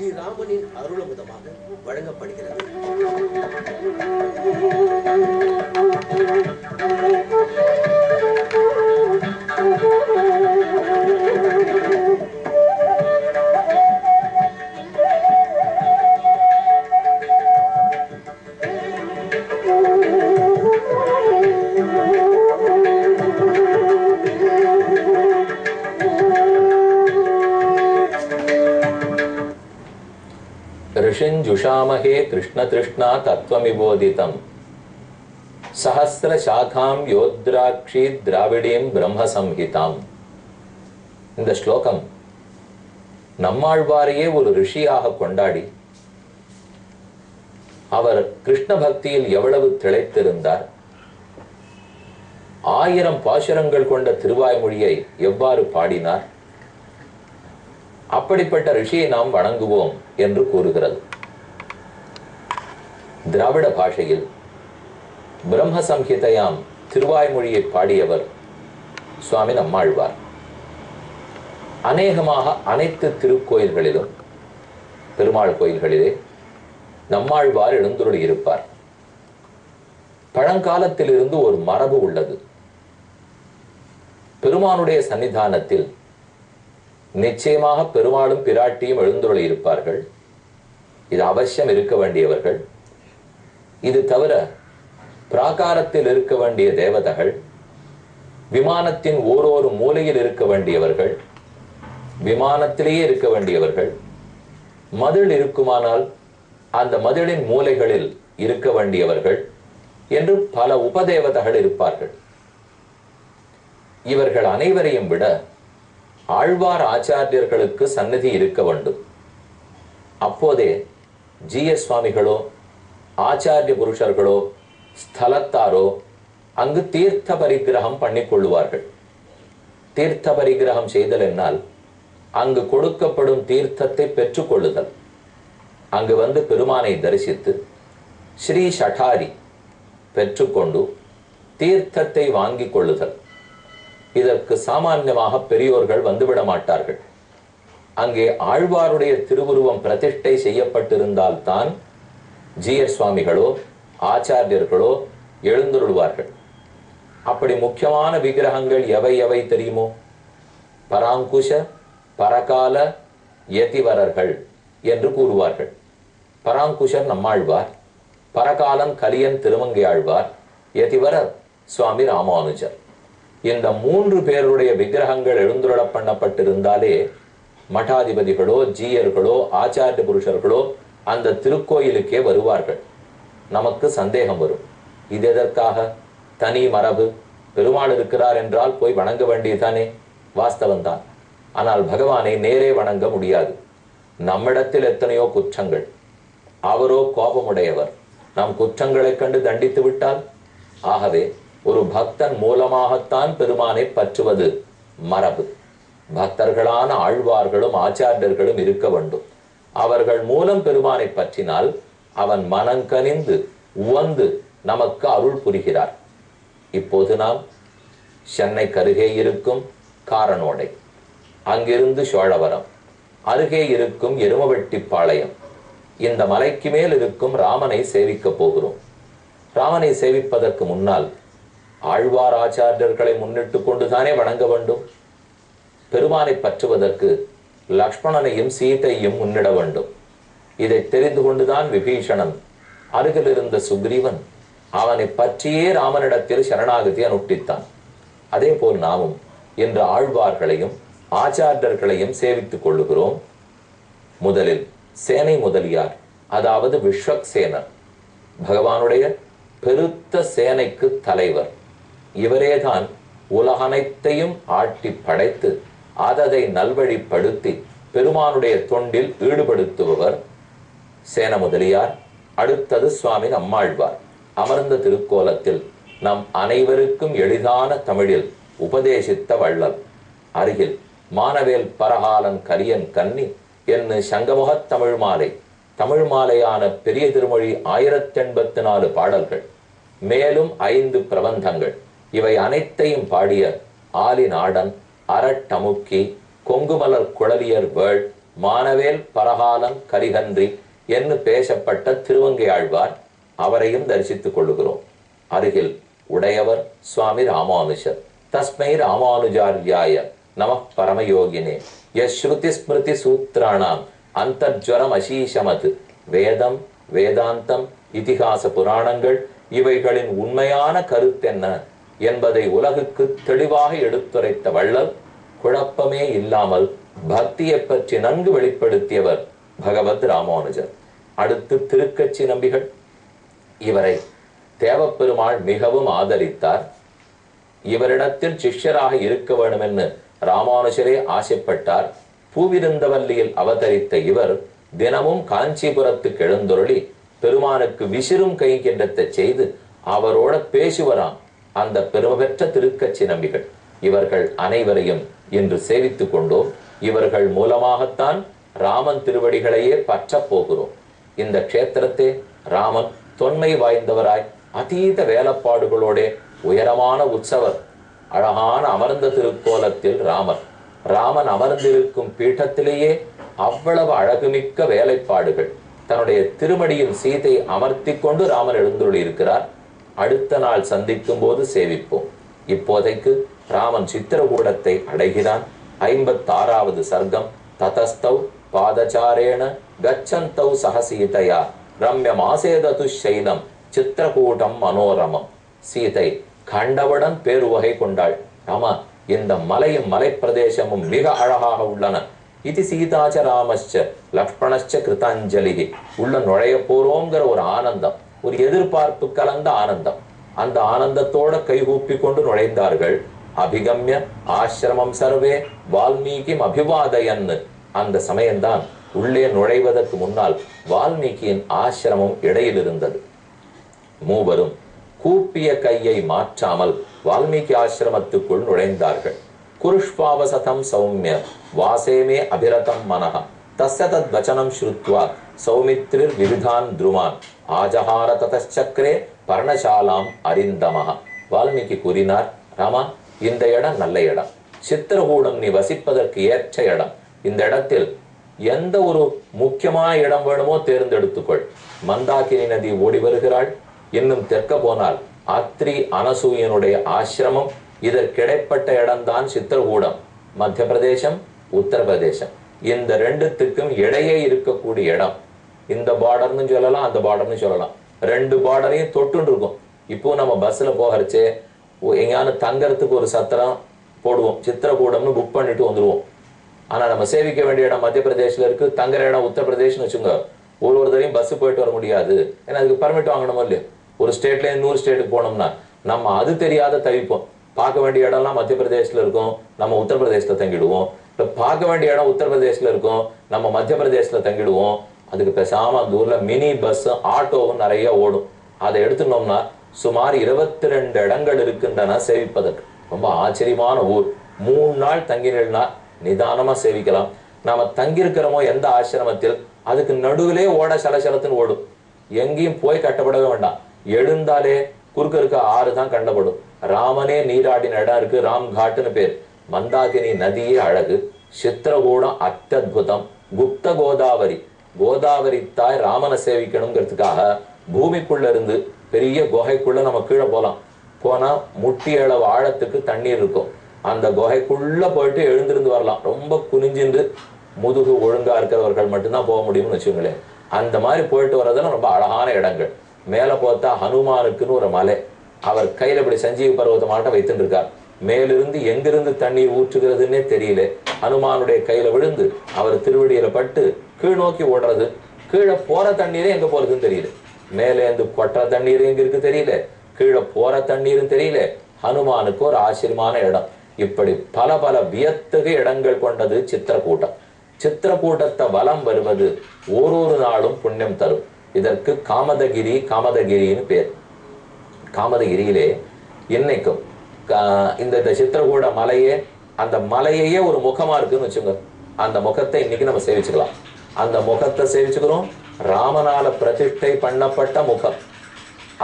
ஸ்ரீராமனின் அருளமுதமாக வழங்கப்படுகிறது. ऋषिञ्जुषामहे कृष्णतृष्णा तत्त्वमिबोधितं सहस्रशाखां योद्राक्षी द्राविडीं ब्रह्मसंहिताम्. இந்த ஸ்லோகம் நம்மாழ்வாரையே ஒரு ரிஷியாக கொண்டாடி அவர் கிருஷ்ண பக்தியில் எவ்வளவு திளைத்திருந்தார், 1000 பாசுரங்கள் கொண்ட திருவாய்மொழியை எவ்வாறு பாடினார், அப்படிப்பட்ட ரிஷியை நாம் வணங்குவோம் என்று கூறுகிறது. திராவிட பாஷையில் பிரம்ம சம்ஹிதையாம் திருவாய்மொழியை பாடியவர் சுவாமி நம்மாழ்வார். அநேகமாக அனைத்து திருக்கோயில்களிலும் பெருமாள் கோயில்களிலே நம்மாழ்வார் எழுந்துருளி இருப்பார். பழங்காலத்திலிருந்து ஒரு மரபு உள்ளது. பெருமானுடைய சன்னிதானத்தில் நிச்சயமாக பெருமாளும் பிராட்டியும் எழுந்துருளி இருப்பார்கள். இது அவசியம் இருக்க வேண்டியவர்கள். இது தவிர பிராகாரத்தில் இருக்க வேண்டிய தேவதைகள், விமானத்தின் ஓரொரு மூலையில் இருக்க வேண்டியவர்கள், விமானத்திலேயே இருக்க வேண்டியவர்கள், மதில் இருக்குமானால் அந்த மதிலின் மூலைகளில் இருக்க வேண்டியவர்கள் என்று பல உபதேவதைகள் இருப்பார்கள். இவர்கள் அனைவரையும் விட ஆழ்வார் ஆச்சாரியர்களுக்கு சந்நிதி இருக்க வேண்டும். அப்போதே ஜி.எஸ். சுவாமிகளோ ஆச்சாரிய புருஷர்களோ ஸ்தலத்தாரோ அங்கு தீர்த்த பரிகிரகம் பண்ணிக்கொள்ளுவார்கள். தீர்த்த பரிகிரகம் செய்தல் என்னால் அங்கு கொடுக்கப்படும் தீர்த்தத்தை பெற்றுக்கொள்ளுதல். அங்கு வந்து பெருமானை தரிசித்து ஸ்ரீ ஷடாரி பெற்றுக்கொண்டு தீர்த்தத்தை வாங்கிக் கொள்ளுதல். இதற்கு சாமான்யமாக பெரியோர்கள் வந்துவிட மாட்டார்கள். அங்கே ஆழ்வாருடைய திருவுருவம் பிரதிஷ்டை செய்யப்பட்டிருந்தால் தான் ஜி.எஸ். சுவாமிகளோ ஆச்சாரியர்களோ எழுந்துருள்வார்கள். அப்படி முக்கியமான விக்கிரகங்கள் எவை எவை தெரியுமோ? பராங்குஷ பரகால யதிவரர்கள் என்று கூறுவார்கள். பராங்குஷர் நம்மாழ்வார், பரகாலன் கலியன் திருமங்கையாழ்வார், யதிவரர் சுவாமி ராமானுஜர். இந்த 3 பேருடைய விக்கிரகங்கள் எழுந்துருள பண்ணப்பட்டிருந்தாலே மடாதிபதிகளோ ஜீயர்களோ ஆச்சாரிய புருஷர்களோ அந்த திருக்கோயிலுக்கே வருவார்கள். நமக்கு சந்தேகம் வரும், இது எதற்காக? தனி மரபு, பெருமாள் இருக்கிறார் என்றால் போய் வணங்க வேண்டியதானே? வாஸ்தவம்தான். ஆனால் பகவானை நேரே வணங்க முடியாது. நம்மிடத்தில் எத்தனையோ குற்றங்கள், அவரோ கோபமுடையவர். நாம் குற்றங்களை கண்டு தண்டித்து விட்டால், ஆகவே ஒரு பக்தன் மூலமாகத்தான் பெருமானை பற்றுவது மரபு. பக்தர்களான ஆழ்வார்களும் ஆச்சாரியர்களும் இருக்க வேண்டும். அவர்கள் மூலம் பெருமானை பற்றினால் அவன் மனங்கனிந்து உவந்து நமக்கு அருள் புரிகிறார். இப்போது நாம் சென்னைக்கு அருகே இருக்கும் காரனோடை, அங்கிருந்து சோழவரம், அருகே இருக்கும் எருமவெட்டிப்பாளையம், இந்த மலைக்கு மேல் இருக்கும் ராமனை சேவிக்க போகிறோம். ராமனை சேவிப்பதற்கு முன்னால் ஆழ்வார் ஆச்சாரியர்களை முன்னிட்டு கொண்டுதானே வணங்க வேண்டும். பெருமானை பற்றுவதற்கு லக்ஷ்மணனையும் சீதையும் முன்னிட வேண்டும். இதை தெரிந்து கொண்டுதான் விபீஷணன் அருகில் இருந்த சுக்ரீவன் அவனை பற்றியே ராமனிடத்தில் சரணாகதி அனுஷ்டித்தான். அதே போல் நாமும் இன்று ஆழ்வார்களையும் ஆச்சாரியர்களையும் சேவித்துக் கொள்ளுகிறோம். முதலில் சேனை முதலியார், அதாவது விஸ்வக்சேனர், பகவானுடைய பெருத்த சேனைக்கு தலைவர். இவரேதான் உலகனைத்தையும் ஆட்டி படைத்து அததை நல்வழிப்படுத்தி பெருமானுடைய தொண்டில் ஈடுபடுத்துபவர் சேன முதலியார். அடுத்தது சுவாமி நம்மாழ்வார். அமர்ந்த திருக்கோலத்தில் நம் அனைவருக்கும் எளிதான தமிழில் உபதேசித்த வள்ளல். அருகில் மானவேல் பரகாலன் கலியன் கன்னி என்று சங்கமுகத் தமிழ் மாலை, தமிழ் மாலையான பெரிய திருமொழி 1084 பாடல்கள், மேலும் 5 பிரபந்தங்கள், இவை அனைத்தையும் பாடிய ஆலி நாடன், அரட்டமுக்கி, கொங்குமலர் குழலியர் வேள், மானவேல் பரகாலன் கரிகன்றி என்று பேசப்பட்ட திருவங்கை ஆழ்வார், அவரையும் தரிசித்துக் கொள்ளுகிறோம். அருகில் உடையவர் சுவாமி ராமானுஜர். தஸ்மை ராமானுஜார்யாய நம பரமயோகினே யஸ்ருதி ஸ்மிருதி சூத்ராணாம் அந்தர்ஜ்வரம் அசீஷமத். வேதம், வேதாந்தம், இதிகாச புராணங்கள் இவைகளின் உண்மையான கருத்தென்ன என்பதை உலகுக்கு தெளிவாக எடுத்துரைத்த வள்ளல், குழப்பமே இல்லாமல் பக்தியை பற்றி நன்கு வெளிப்படுத்தியவர் பகவத் ராமானுஜர். அடுத்து திருக்கட்சி நம்பிகள். இவரை தேவப்பெருமாள் மிகவும் ஆதரித்தார். இவரிடத்தில் சிஷ்யராக இருக்க வேண்டும் என்று ராமானுஜரே ஆசைப்பட்டார். பூவிருந்தவல்லியில் அவதரித்த இவர் தினமும் காஞ்சிபுரத்துக்கு எழுந்தொருளி பெருமானுக்கு விசிறும் கைங்கரியத்தை செய்து அவரோட பேசுவராம் அந்த பெருமை பெற்ற திருக்கட்சி நம்பிகள். இவர்கள் அனைவரையும் இன்று சேவித்துக் கொண்டோம். இவர்கள் மூலமாகத்தான் ராமன் திருவடிகளையே பற்ற போகிறோம். இந்த க்ஷேத்திரத்தை ராமன் தொன்மை வாய்ந்தவராய் அதீத வேலைப்பாடுகளோட உயரமான உற்சவர், அழகான அமர்ந்த திருக்கோலத்தில் ராமன் அமர்ந்திருக்கும் பீഠத்திலேயே அவ்வளவு அழகுமிக்க வேலைப்பாடுகள். தன்னுடைய திருமடியின் சீதை அமர்த்தி கொண்டு ராமன் எழுந்துள்ளி இருக்கிறார். அடுத்த நாள் சந்திக்கும் போது சேவிப்போம். இப்போதைக்கு ராமன் சித்திரகூடத்தை அடைகிறான். 56வது சர்க்கம். ததஸ்தவ் பாதச்சாரேண கச்சந்தௌ சகசீதையா ரம்யமாசேதது சைலம் சித்திரகூடம் மனோரமம். சீதை கண்டவுடன் பேருவகை கொண்டாள். ராமா, இந்த மலையும் மலைப்பிரதேசமும் மிக அழகாக உள்ளன. இது சீதாச்ச ராமச்ச லக்ஷ்மணச்ச கிருதாஞ்சலி. உள்ள நுழைய போறோங்கிற ஒரு ஆனந்தம், ஒரு எதிர்பார்ப்பு கலந்த ஆனந்தம். அந்த ஆனந்தத்தோட கைகூப்பி கொண்டு நுழைந்தார்கள். அபிகம்ய ஆசிரமம் சர்வே வால்மீகிம் அபிவாதயன்னு. அந்த சமயம்தான் உள்ளே நுழைவதற்கு முன்னால் வால்மீகியின் ஆசிரமம் இடையில் இருந்தது. மூவரும் கூப்பிய கையை மாற்றாமல் வால்மீகி ஆசிரமத்துக்குள் நுழைந்தார்கள். குருஷ்பாவசதம் சௌமிய வாசேமே அபிரதம் மனஹ தஸ்ய தத் வச்சனம் ஸ்ருத்வா சௌமித்ரிர் விவிதான் துருமான் ஆஜஹார ததச்சக்ரே பர்ணசாலாம் அரிந்தமஹ. வால்மீகி கூறினார், ராமா, இந்த இடம் நல்ல இடம். சித்திரகூடம் நீ வசிப்பதற்கு ஏற்ற இடம். இந்த இடத்தில் எந்த ஒரு முக்கியமான இடம் வேணுமோ தேர்ந்தெடுத்துக்கொள். மந்தாகினி நதி ஓடி வருகிறாள். இன்னும் தெற்க போனால் அத்ரி அனசூயனுடைய ஆசிரமம். இதற்கிடைப்பட்ட இடம்தான் சித்திரகூடம். மத்திய பிரதேசம், உத்தரப்பிரதேசம், இந்த ரெண்டுத்துக்கும் இடையே இருக்கக்கூடிய இடம். இந்த பார்டர்னு சொல்லலாம், அந்த பார்டர்னு சொல்லலாம். ரெண்டு பார்டரையும் தொட்டு இருக்கும். இப்போ நம்ம பஸ்ல போகிறச்சே எங்கேயானு தங்கறதுக்கு ஒரு சத்திரம் போடுவோம், சித்திரகூடம்னு புக் பண்ணிட்டு வந்துடுவோம். ஆனா நம்ம சேவிக்க வேண்டிய இடம் மத்திய பிரதேசல இருக்கு, தங்குற இடம் உத்தரப்பிரதேஷ்னு வச்சுங்க. ஒரு தரையும் பஸ் போயிட்டு வர முடியாது. ஏன்னா அதுக்கு பர்மிட் வாங்கணுமோ இல்லையோ. ஒரு ஸ்டேட்ல இன்னொரு ஸ்டேட்டுக்கு போனோம்னா நம்ம அது தெரியாத தவிப்போம். பார்க்க வேண்டிய இடம்லாம் மத்திய பிரதேசல இருக்கும், நம்ம உத்தரப்பிரதேசல தங்கிடுவோம். இல்ல பார்க்க வேண்டிய இடம் உத்தரப்பிரதேசல இருக்கும், நம்ம மத்திய பிரதேசல தங்கிடுவோம். அதுக்கு பேசாம அந்த ஊர்ல மினி பஸ் ஆட்டோவும் நிறைய ஓடும். அதை எடுத்துனோம்னா சுமார் 22 இடங்கள் இருக்கின்றன சேவிப்பதற்கு. ரொம்ப ஆச்சரியமான ஊர். 3 நாள் தங்கினா நிதானமா சேவிக்கலாம். நாம தங்கியிருக்கிறோமோ எந்த ஆசிரமத்தில், அதுக்கு நடுவிலே ஓட சலசலத்துன்னு ஓடும். எங்கேயும் போய் கட்டப்படவே வேண்டாம். எழுந்தாலே குறுக்க இருக்க ஆறு தான் கண்டப்படும். ராமனே நீராடின இடம் இருக்கு, ராம் காட்டுன்னு பேர். மந்தாகினி நதியே அழகு. சித்திரகூடம் அத்தியுதம். குப்த கோதாவரி, கோதாவரி தாய் ராமனை சேவிக்கணுங்கிறதுக்காக பூமிக்குள்ள இருந்து பெரிய குகைக்குள்ள நம்ம கீழே போலாம். போனா முட்டி அளவு ஆழத்துக்கு தண்ணீர் இருக்கும். அந்த குகைக்குள்ள போயிட்டு எழுந்திருந்து வரலாம். ரொம்ப குனிஞ்சின்று முதுகு ஒழுங்கா இருக்கிறவர்கள் மட்டும்தான் போக முடியும்னு வச்சுங்களேன். அந்த மாதிரி போயிட்டு வர்றதுல ரொம்ப அழகான இடங்கள். மேல பார்த்தா ஹனுமானுக்குன்னு ஒரு மலை. அவர் கையில இப்படி சஞ்சீவ பர்வதமாட்ட வைத்துட்டு இருக்கார். மேலிருந்து எங்கிருந்து தண்ணீர் ஊற்றுகிறதுன்னே தெரியல. ஹனுமானுடைய கையில விழுந்து அவர் திருவடியில பட்டு கீழ் நோக்கி ஓடுறது. கீழே போற தண்ணீரே எங்க போறதுன்னு தெரியல. மேலே இருந்து கொட்டுற தண்ணீர் எங்க இருக்கு தெரியல, கீழே போற தண்ணீரும் தெரியல. ஹனுமானுக்கு ஒரு ஆச்சரியமான இடம். இப்படி பல பல வியத்தகு இடங்கள் கொண்டது சித்திரகூட்டம். சித்திரகூட்டத்தை வலம் வருவது ஒரு நாளும் புண்ணியம் தரும். இதற்கு காமதகிரின்னு பேர். காமதகிரியிலே இன்னைக்கும் இந்த சித்திரகூட மலையே, அந்த மலையே ஒரு முகமா இருக்குன்னு வச்சுங்க. அந்த முகத்தை இன்னைக்கு நம்ம சேவிச்சுக்கலாம். அந்த முகத்தை சேவிச்சுக்கிறோம். ராமனால பிரதிஷ்டை பண்ணப்பட்ட முகம்.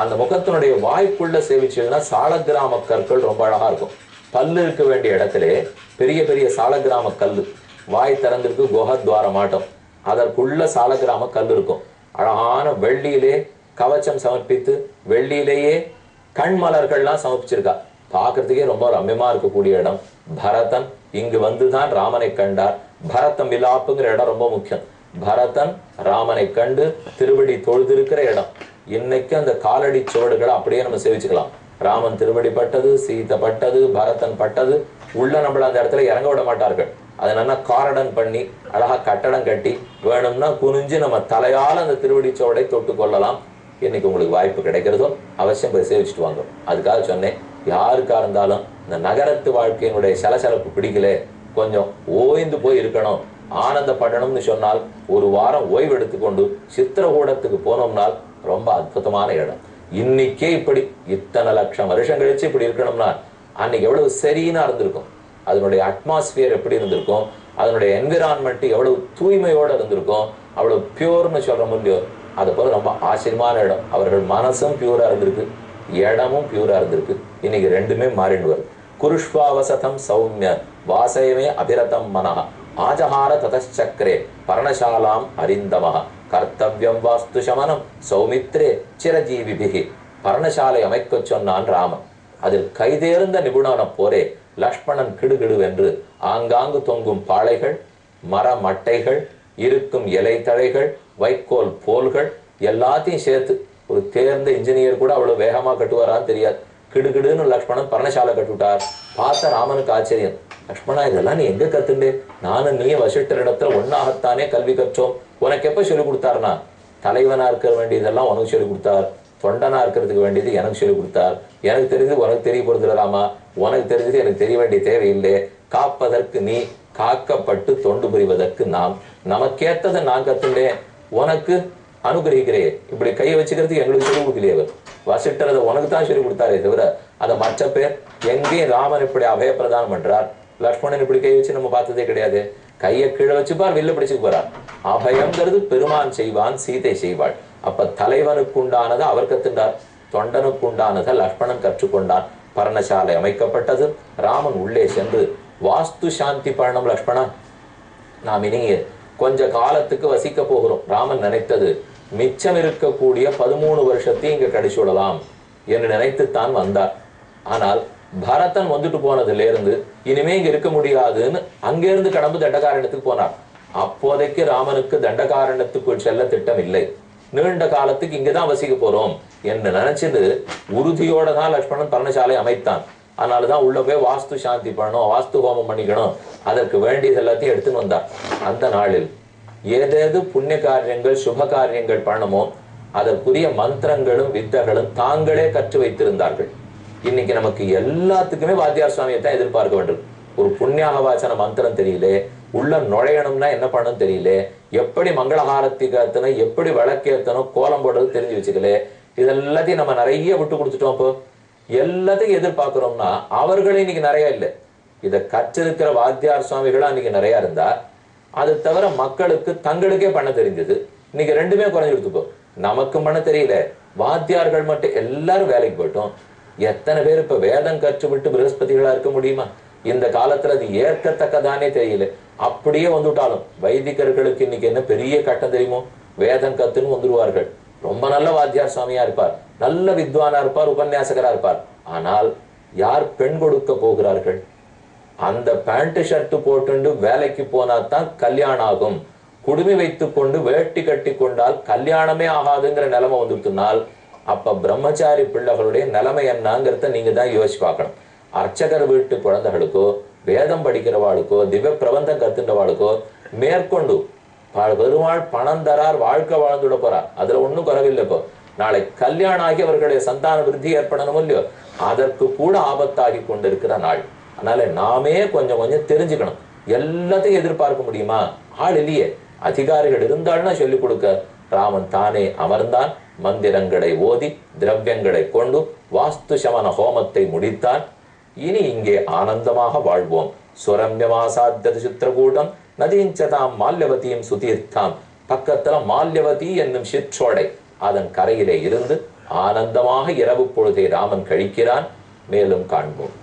அந்த முகத்தினுடைய வாய்க்குள்ள சேவிச்சுன்னா சாலக்கிராம கற்கள் ரொம்ப அழகா இருக்கும். பல்லு இருக்க வேண்டிய இடத்துல பெரிய பெரிய சாலக்கிராம கல்லு. வாய் திறந்திருக்கு, குஹத்வாரம் ஆட்டம். அதற்குள்ள சாலக்கிராம கல் இருக்கும். அழகான வெள்ளியிலே கவச்சம் சமர்ப்பித்து வெள்ளியிலேயே கண்மலர்கள்லாம் சமர்ப்பிச்சிருக்கா. பார்க்கறதுக்கே ரொம்ப ரம்யமா இருக்கக்கூடிய இடம். பரதன் இங்கு வந்துதான் ராமனை கண்டார். பரத மிலாப்புங்கிற இடம் ரொம்ப முக்கியம். பரதன் ராமனை கண்டு திருவடி தொழுதிருக்கிற இடம். இன்னைக்கு அந்த காலடி சுவடுகளை அப்படியே நம்ம சேவிச்சுக்கலாம். ராமன் திருவடி பட்டது, சீதை பட்டது, பரதன் பட்டது. உள்ள நம்மள அந்த இடத்துல இறங்க விட மாட்டார்கள். அதை நல்லா காரடன் பண்ணி அழகா கட்டடம் கட்டி வேணும்னா குனிஞ்சு நம்ம தலையால் அந்த திருவடி சுவடை தொட்டு கொள்ளலாம். இன்னைக்கு உங்களுக்கு வாய்ப்பு கிடைக்கிறதோ அவசியம் போய் சேவிச்சுட்டு வாங்க. அதுக்காக சொன்னேன், யாருக்கா இருந்தாலும் இந்த நகரத்து வாழ்க்கையினுடைய சலசலப்பு பிடிக்கல, கொஞ்சம் ஓய்ந்து போய் இருக்கணும், ஆனந்தப்படணும்னு சொன்னால் ஒரு வாரம் ஓய்வு எடுத்துக்கொண்டு சித்திரகூடத்துக்கு போனோம்னால் ரொம்ப அற்புதமான இடம். இன்னைக்கே இப்படி இத்தனை லட்சம் வருஷம் கழிச்சு இப்படி இருக்கணும்னா அன்னைக்கு எவ்வளவு சரியா இருந்திருக்கும், அதனுடைய அட்மாஸ்பியர் எப்படி இருந்திருக்கும், அதனுடைய என்விரான்மெண்ட் எவ்வளவு தூய்மையோட இருந்திருக்கும், அவ்வளவு பியூர்னு சொல்ற முடியும். அது போல ரொம்ப ஆச்சரியமான இடம். அவர்கள் மனசும் பியூரா இருந்திருக்கு, இடமும் பியூரா இருந்திருக்கு. இன்னைக்கு ரெண்டுமே மாறிண்டு வருது. குருஷ்வாவசதம் சௌமிய வாசயமே அபிரதம் மனஹ ஆஜஹார ததச்சக்ரே பர்ணசாலாம் அரிந்தமஹ கர்த்தவ்யம் வாஸ்து சமனம் சௌமித்ரே சிரஜீவிபிகி. பர்ணசாலை அமைக்க சொன்னான் ராமன். அதில் கைதேர்ந்த நிபுணன போரே லக்ஷ்மணன் கிடுகிடுவென்று ஆங்காங்கு தொங்கும் பாளைகள், மர மட்டைகள், இருக்கும் இலை தழைகள், வைக்கோல் போல்கள் எல்லாத்தையும் சேர்த்து ஒரு தேர்ந்த இன்ஜினியர் கூட அவ்வளவு வேகமா கட்டுவாரான்னு தெரியாது. கிடுகிடுன்னு லக்ஷ்மணன் பர்ணசாலை கட்டுவிட்டார். பார்த்த ராமனுக்கு ஆச்சரியம். லக்ஷ்மணா, இதெல்லாம் நீ எங்க கத்துண்டே? நானும் நீ வசிஷ்டர் இடத்துல ஒன்னாகத்தானே கல்வி கற்றோம். உனக்கு எப்ப சொல்லிக் கொடுத்தாருனா, தலைவனா இருக்க வேண்டியதெல்லாம் உனக்கு சொல்லிக் கொடுத்தார், தொண்டனா இருக்கிறதுக்கு வேண்டியது எனக்கு சொல்லிக் கொடுத்தார். எனக்கு தெரிஞ்சது உனக்கு தெரிய போறது ராமா, உனக்கு தெரிஞ்சது எனக்கு தெரிய வேண்டிய தேவையில்லை. காப்பதற்கு நீ, காக்கப்பட்டு தொண்டு புரிவதற்கு நாம். நமக்கேத்ததை நான் கத்துண்டேன், உனக்கு அனுகிரகிக்கிறேன். இப்படி கையை வச்சுக்கிறதுக்கு எங்களுக்கு சொல்லிக் கொடுக்கலையே. அவர் வசிஷ்டர் அதை உனக்கு தான் சொல்லிக் கொடுத்தாரே தவிர அதை மற்ற பேர் எங்கேயும் ராமன் இப்படி அபயப்பிரதானம் பண்றார், லக்ஷ்மணன் இப்படி கை வச்சு நம்ம பார்த்ததே கிடையாது. கையை கீழே வச்சுப்பார், வில்ல பிடிச்சுக்கு போறார். அபயம்ங்கிறது பெருமான் செய்வான், சீதை செய்வாள். அப்ப தலைவனுக்கு உண்டானதை அவர் கத்துண்டார், தொண்டனுக்கு உண்டானதை லக்ஷ்மணன் கற்றுக்கொண்டான். பர்ணசாலை அமைக்கப்பட்டது. ராமன் உள்ளே சென்று வாஸ்து சாந்தி பண்ணணும். லக்ஷ்மணன், நாம் இனி கொஞ்ச காலத்துக்கு வசிக்க போகிறோம். ராமன் நினைத்தது மிச்சம் இருக்கக்கூடிய 13 வருஷத்தையும் இங்க கழிச்சு விடலாம் என்று நினைத்துத்தான் வந்தார். ஆனால் பரதன் வந்துட்டு போனதுல இருந்து இனிமே இங்க இருக்க முடியாதுன்னு அங்கிருந்து கடம்பு தண்டகாரண்யத்துக்கு போனார். அப்போதைக்கு ராமனுக்கு தண்டகாரண்யத்துக்குள் செல்ல திட்டம் இல்லை. நீண்ட காலத்துக்கு இங்கதான் வசிக்க போறோம் என்று நினைச்சது உறுதியோட தான் லக்ஷ்மணன் பர்ணசாலை அமைத்தான். அதனாலதான் உள்ள போய் வாஸ்து சாந்தி பண்ணணும், வாஸ்து ஹோமம் பண்ணிக்கணும், அதற்கு வேண்டியது எல்லாத்தையும் எடுத்துன்னு வந்தார். அந்த நாளில் ஏதேது புண்ணிய காரியங்கள் சுப காரியங்கள் பண்ணமோ அதற்குரிய மந்திரங்களும் வித்தைகளும் தாங்களே கற்று வைத்திருந்தார்கள். இன்னைக்கு நமக்கு எல்லாத்துக்குமே வாத்தியார் சுவாமியை தான் எதிர்பார்க்க வேண்டும். ஒரு புண்ணியாக வாசன மந்திரம் தெரியல, உள்ள நுழையணும்னா என்ன பண்ணணும் தெரியல, எப்படி மங்களஹாரத்தி கத்தணும், எப்படி விளக்கேத்தணும், கோலம் போடுறது தெரிஞ்சு வச்சுக்கல. இதெல்லாத்தையும் நம்ம நிறைய விட்டு கொடுத்துட்டோம். இப்போ எல்லாத்தையும் எதிர்பார்க்கிறோம்னா அவர்களே இன்னைக்கு நிறைய இல்லை. இதை கற்றிருக்கிற வாத்தியார் சுவாமிகளா இன்னைக்கு நிறைய இருந்தா, அது தவிர மக்களுக்கு தங்களுக்கே பண்ண தெரிஞ்சது. இன்னைக்கு ரெண்டுமே குறைஞ்சு கொடுத்துப்போ. நமக்கும் பண்ண தெரியல, வாத்தியார்கள் மட்டும் எல்லாரும் வேலைக்கு போயிட்டோம். எத்தனை பேர் இப்ப வேதம் கற்று விட்டு பிரகஸ்பதிகளா இருக்க முடியுமா? இந்த காலத்துல அது ஏற்கத்தக்கதானே தெரியல. அப்படியே வந்துட்டாலும் வைதிகர்களுக்கு இன்னைக்கு என்ன பெரிய கட்டம் தெரியுமோ, வேதம் கத்துன்னு வந்துடுவார்கள். ரொம்ப நல்ல வாத்தியார் சுவாமியா இருப்பார், நல்ல வித்வானா இருப்பார், உபன்யாசகரா இருப்பார். ஆனால் யார் பெண் கொடுக்க போகிறார்கள்? அந்த பேண்ட் ஷர்ட் போட்டு வேலைக்கு போனா தான் கல்யாணம் ஆகும், குடுமி வைத்துக் கொண்டு வேட்டி கட்டி கொண்டால் கல்யாணமே ஆகாதுங்கிற நிலைமை வந்துட்டுனால் அப்ப பிரம்மச்சாரி பிள்ளைகளுடைய நிலைமை என்னங்கிறத நீங்க தான் யோசிச்சு பார்க்கணும். அர்ச்சகர் வீட்டு குழந்தைகளுக்கோ, வேதம் படிக்கிறவாளுக்கோ, திவ்ய பிரபந்தம் கத்துன்றவாளுக்கோ மேற்கொண்டு பெருமாள் பணம் தரார், வாழ்க்கை வாழ்ந்துட போறார், அதுல ஒன்னும் குறவில்லை. இப்போ நாளை கல்யாணம் ஆகி அவர்களுடைய சந்தான விருத்தி ஏற்படணும் இல்லையோ, அதற்கு கூட ஆபத்தாகி கொண்டிருக்கிற நாள். அதனால நாமே கொஞ்சம் கொஞ்சம் தெரிஞ்சுக்கணும். எல்லாத்தையும் எதிர்பார்க்க முடியுமா? ஆள் இல்லையே. அதிகாரிகள் இருந்தால்னா சொல்லிக் கொடுக்க ராமன் தானே அமர்ந்தான். மந்திரங்களை ஓதி திரவியங்களை கொண்டு வாஸ்து சமன ஹோமத்தை முடித்தான். இனி இங்கே ஆனந்தமாக வாழ்வோம். சுரம்யமாசாத்தியது சித்திரகூடம் நதிஞ்சதாம் மால்யவதியும் சுதீர்த்தாம். பக்கத்துல மால்யவதி என்னும் சிற்றோடை, அதன் கரையிலே இருந்து ஆனந்தமாக இரவு பொழுதை ராமன் கழிக்கிறான். மேலும் காண்போம்.